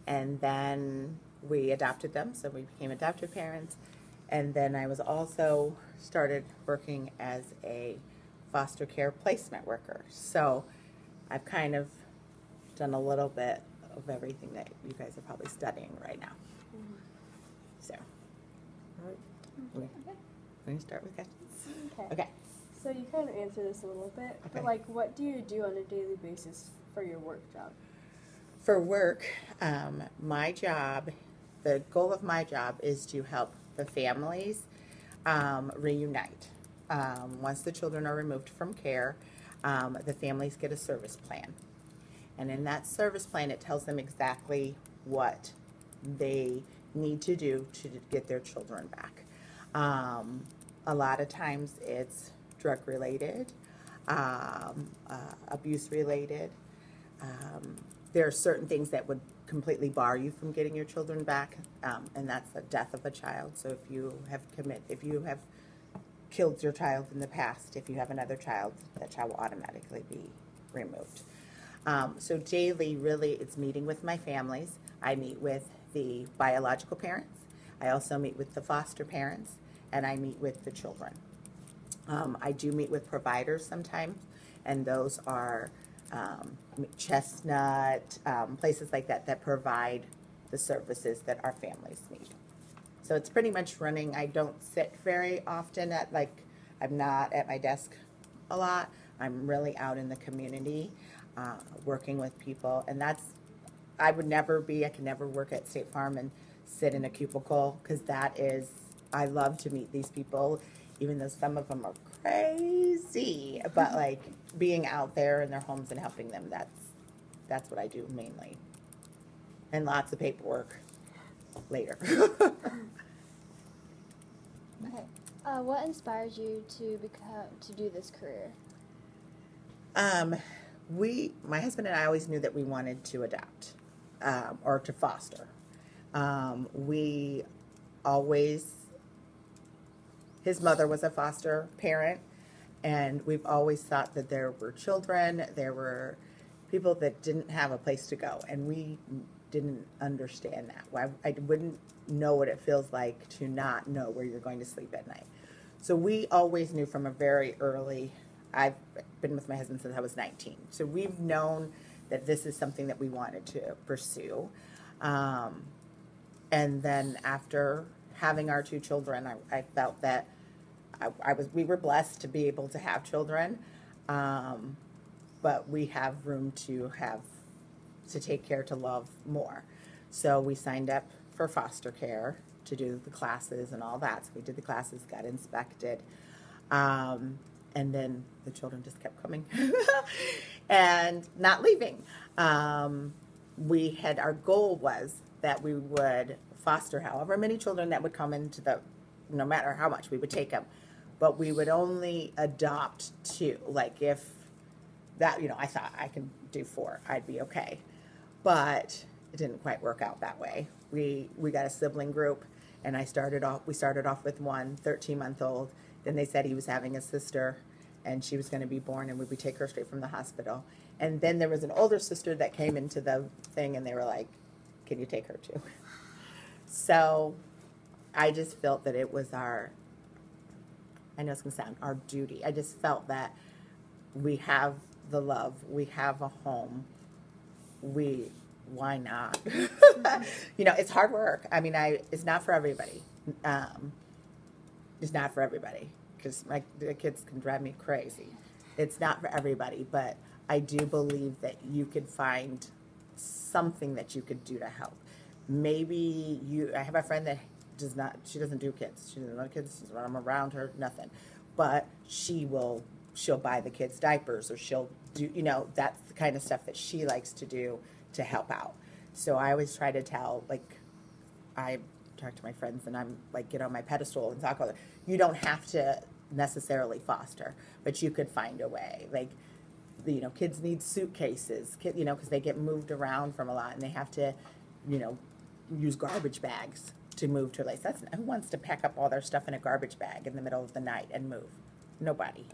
and then we adopted them, so we became adoptive parents. And then I was also started working as a foster care placement worker. So I've kind of done a little bit of everything that you guys are probably studying right now. So, we're going to start with questions. Okay. So you kind of answered this a little bit, but like, what do you do on a daily basis for your work job? For work, my job, the goal of my job is to help the families reunite. Once the children are removed from care, the families get a service plan. And in that service plan, it tells them exactly what they need to do to get their children back. A lot of times it's drug related, abuse related. There are certain things that would completely bar you from getting your children back, and that's the death of a child. So if you have killed your child in the past, if you have another child, that child will automatically be removed. So daily, really, it's meeting with my families. I meet with the biological parents. I also meet with the foster parents, and I meet with the children. I do meet with providers sometimes, and those are Chestnut, places like that that provide the services that our families need. So it's pretty much running. I don't sit very often I'm not at my desk a lot. I'm really out in the community working with people, and I could never work at State Farm and sit in a cubicle, because I love to meet these people, even though some of them are crazy, but like being out there in their homes and helping them, that's what I do mainly. And lots of paperwork later. Okay. What inspires you to do this career? My husband and I always knew that we wanted to adopt or to foster. His mother was a foster parent, and we've always thought that there were people that didn't have a place to go, and we didn't understand that. I wouldn't know what it feels like to not know where you're going to sleep at night. So we always knew from a very early, I've been with my husband since I was 19, so we've known that this is something that we wanted to pursue. And then after having our two children, I felt that we were blessed to be able to have children, but we have room to take care, to love more. So we signed up for foster care to do the classes and all that. So we did the classes, got inspected, and then the children just kept coming and not leaving. Our goal was that we would foster however many children that would come no matter how much, we would take them. But we would only adopt 2. Like if that, I thought I could do 4, I'd be okay. But it didn't quite work out that way. We got a sibling group, and we started off with one 13-month-old. Then they said he was having a sister, and she was going to be born, and we would take her straight from the hospital. And then there was an older sister that came into the thing, and they were like, can you take her too? So I just felt that it was I know it's going to sound our duty. I just felt that we have the love, we have a home, why not? It's hard work. I mean, it's not for everybody. It's not for everybody, because the kids can drive me crazy. It's not for everybody, but I do believe that you could find something that you could do to help. Maybe I have a friend that she doesn't do kids. She doesn't know kids. She's run them around her, nothing. But she'll buy the kids diapers, or she'll do, that's the kind of stuff that she likes to do to help out. So I always try to tell, I talk to my friends, and I'm get on my pedestal and talk about it. You don't have to necessarily foster, but you could find a way. Kids need suitcases, because they get moved around from a lot, and they have to, use garbage bags to move to a place. Who wants to pack up all their stuff in a garbage bag in the middle of the night and move? Nobody.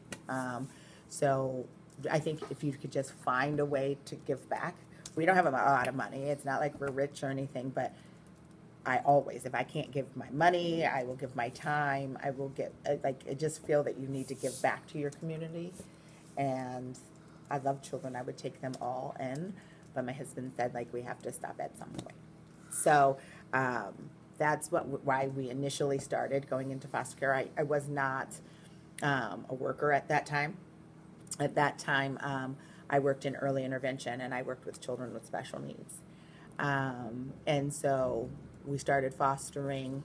So I think if you could just find a way to give back, we don't have a lot of money. It's not like we're rich or anything, but I always, if I can't give my money, I will give my time. I will give, like, I just feel that you need to give back to your community. And I love children. I would take them all in. But my husband said, like, we have to stop at some point. So that's why we initially started going into foster care. I was not a worker at that time. At that time, I worked in early intervention, and I worked with children with special needs. And so we started fostering,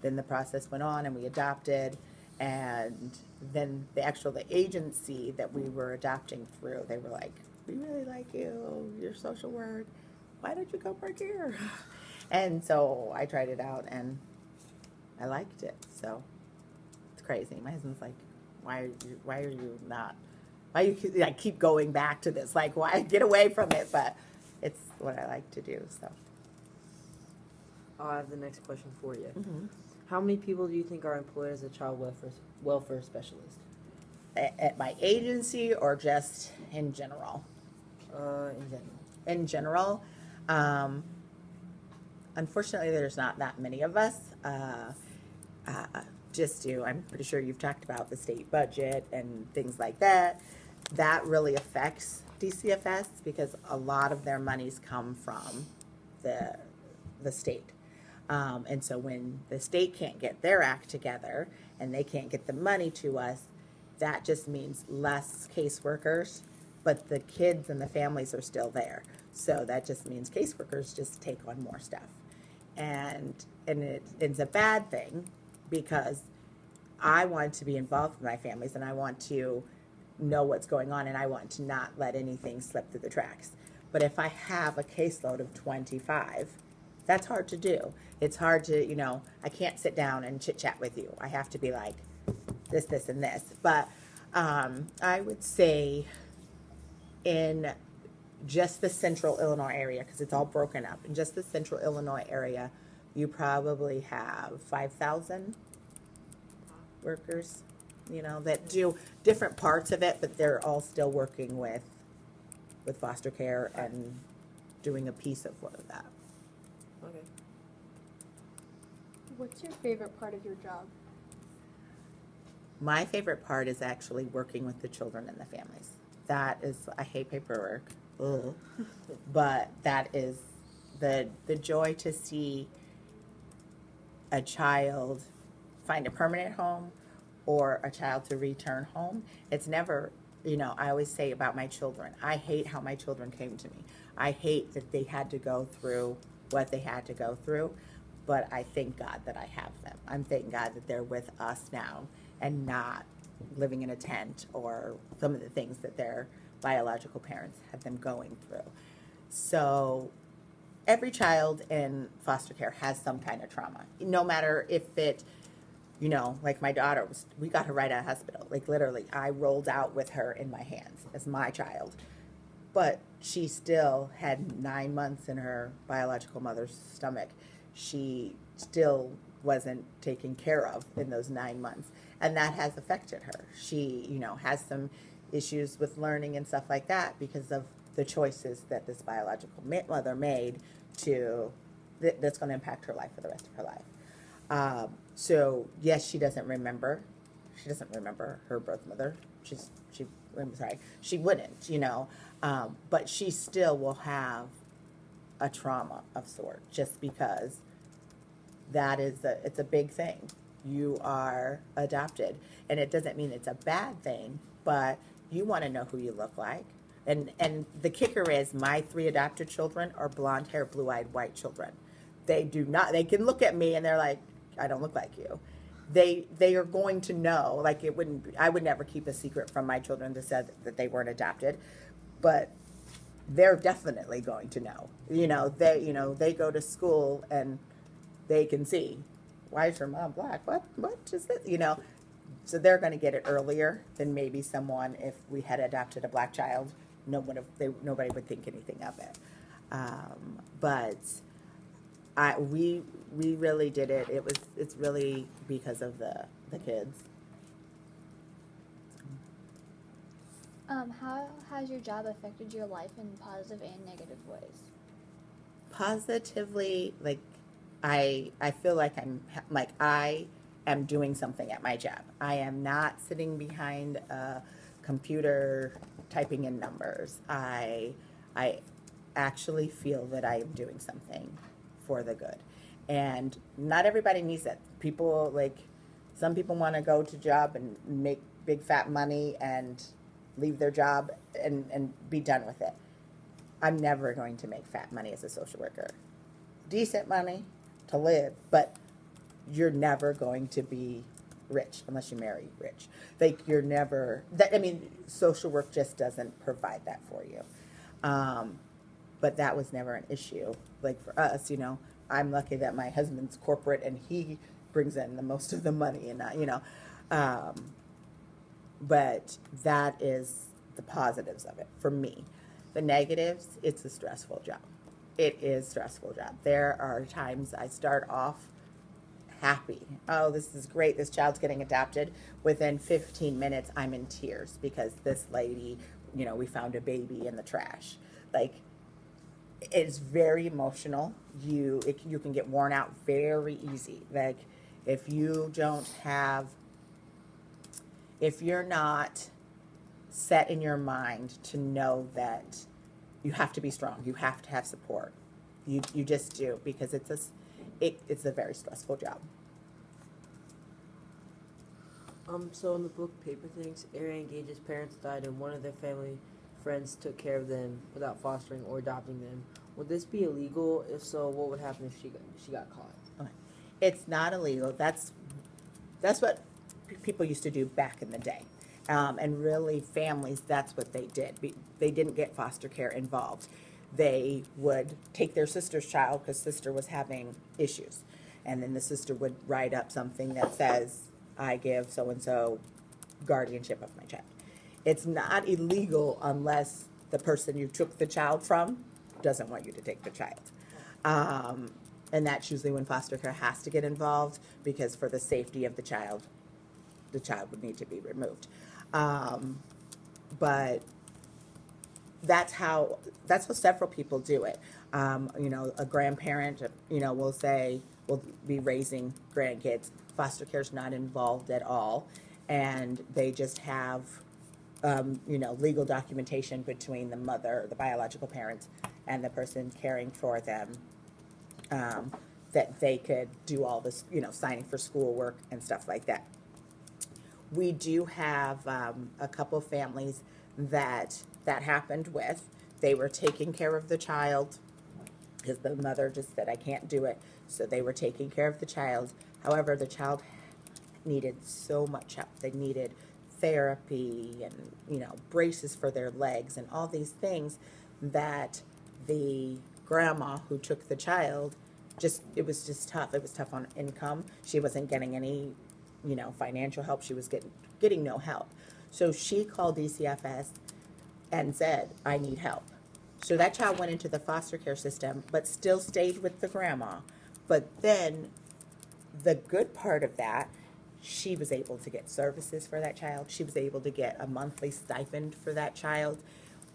then the process went on and we adopted, and then the agency that we were adopting through, they were like, we really like you, your social work, why don't you go work here? And so I tried it out and I liked it. So it's crazy. My husband's like, why are you not, why you keep going back to this, like, why get away from it? But it's what I like to do. So I have the next question for you. mm-hmm. How many people do you think are employed as a child welfare specialist? At my agency or just in general? In general. In general, unfortunately, there's not that many of us. I'm pretty sure you've talked about the state budget and things like that. That really affects DCFS because a lot of their monies come from the state. And so when the state can't get their act together and they can't get the money to us, that just means less caseworkers, but the kids and the families are still there. So that just means caseworkers just take on more stuff. And it's a bad thing because I want to be involved with my families and I want to know what's going on and I want to not let anything slip through the cracks. But if I have a caseload of 25, that's hard to do. It's hard to, I can't sit down and chit chat with you. I have to be like this, this, and this. But I would say in just the central Illinois area, because it's all broken up, in just the central Illinois area, you probably have 5,000 workers, that do different parts of it, but they're all still working with foster care and doing a piece of that. Okay. What's your favorite part of your job? My favorite part is actually working with the children and the families. That is, I hate paperwork, ugh. But that is the joy to see a child find a permanent home or a child to return home. It's never, I always say about my children, I hate how my children came to me. I hate that they had to go through what they had to go through, but I thank God that I have them. I'm thanking God that they're with us now and not living in a tent or some of the things that their biological parents have been going through. So every child in foster care has some kind of trauma, no matter if it, like my daughter we got her right out of hospital. Like literally, I rolled out with her in my hands as my child. But she still had 9 months in her biological mother's stomach. She still wasn't taken care of in those 9 months. And that has affected her. She, has some issues with learning and stuff like that because of the choices that this biological mother made that's going to impact her life for the rest of her life. So yes, she doesn't remember. She doesn't remember her birth mother. She wouldn't, but she still will have a trauma of sort just because it's a big thing. You are adopted, and it doesn't mean it's a bad thing, but you want to know who you look like. And the kicker is my 3 adopted children are blonde hair, blue-eyed, white children. They can look at me and they're like, I don't look like you. They are going to know, like I would never keep a secret from my children that said that they weren't adopted, but they're definitely going to know. They go to school and they can see, why is your mom black? What is this? So they're going to get it earlier than maybe someone, if we had adopted a black child, nobody would think anything of it. But we really did it. It's really because of the kids. How has your job affected your life in positive and negative ways? Positively, like I feel like I am doing something at my job. I am not sitting behind a computer typing in numbers. I actually feel that I am doing something for the good. And not everybody needs it. People like some people want to go to job and make big fat money and leave their job and be done with it. I'm never going to make fat money as a social worker. Decent money to live, but you're never going to be rich unless you marry rich. Like you're never that. I mean, social work just doesn't provide that for you. But that was never an issue. Like for us, I'm lucky that my husband's corporate and he brings in the most of the money, and but that is the positives of it for me. The negatives, it's a stressful job. It is a stressful job. There are times I start off happy. Oh, this is great. This child's getting adopted. Within 15 minutes, I'm in tears because this lady, we found a baby in the trash. Like, it's very emotional. You can get worn out very easy. Like, if you're not set in your mind to know that you have to be strong, you have to have support. You just do, because it's a very stressful job. So in the book Paper Things, Ari and Gage's parents died and one of their family friends took care of them without fostering or adopting them. Would this be illegal? If so, what would happen if she got caught? Okay. It's not illegal. That's what people used to do back in the day. And really, families, that's what they did. They didn't get foster care involved. They would take their sister's child because sister was having issues. And then the sister would write up something that says, I give so-and-so guardianship of my child. It's not illegal unless the person you took the child from doesn't want you to take the child. And that's usually when foster care has to get involved, because for the safety of the child would need to be removed. But that's how several people do it. A grandparent, will be raising grandkids. Foster care's not involved at all, and they just have, legal documentation between the mother, the biological parents, and the person caring for them, that they could do all this, signing for schoolwork and stuff like that. We do have a couple families that happened with. They were taking care of the child because the mother just said, I can't do it. So they were taking care of the child. However, the child needed so much help. They needed therapy and, braces for their legs and all these things that the grandma who took the child, it was just tough. It was tough on income. She wasn't getting any financial help. She was getting no help. So she called DCFS and said, I need help. So that child went into the foster care system, but still stayed with the grandma. But then the good part of that, she was able to get services for that child. She was able to get a monthly stipend for that child.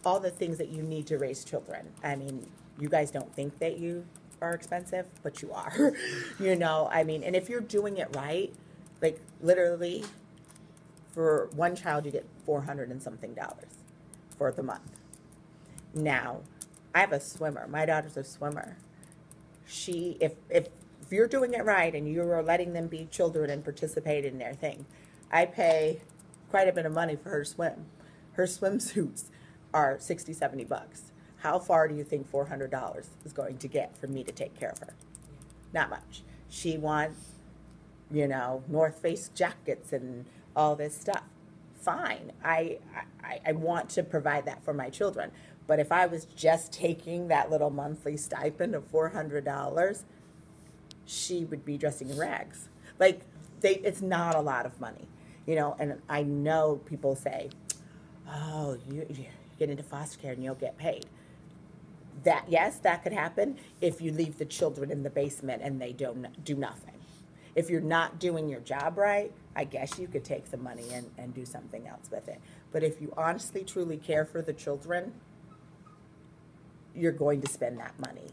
All the things that you need to raise children. I mean, you guys don't think that you are expensive, but you are. And if you're doing it right, like literally, for one child, you get $400 and something for the month. Now, I have a swimmer. My daughter's a swimmer. If you're doing it right and you are letting them be children and participate in their thing, I pay quite a bit of money for her to swim. Her swimsuits are $60, $70. How far do you think $400 is going to get for me to take care of her? Not much. She wants, North Face jackets and all this stuff. Fine. I want to provide that for my children. But if I was just taking that little monthly stipend of $400, she would be dressing in rags. It's not a lot of money, and I know people say, oh, you get into foster care and you'll get paid. Yes, that could happen if you leave the children in the basement and they don't do nothing. If you're not doing your job right, I guess you could take the money and do something else with it. But if you honestly, truly care for the children, you're going to spend that money.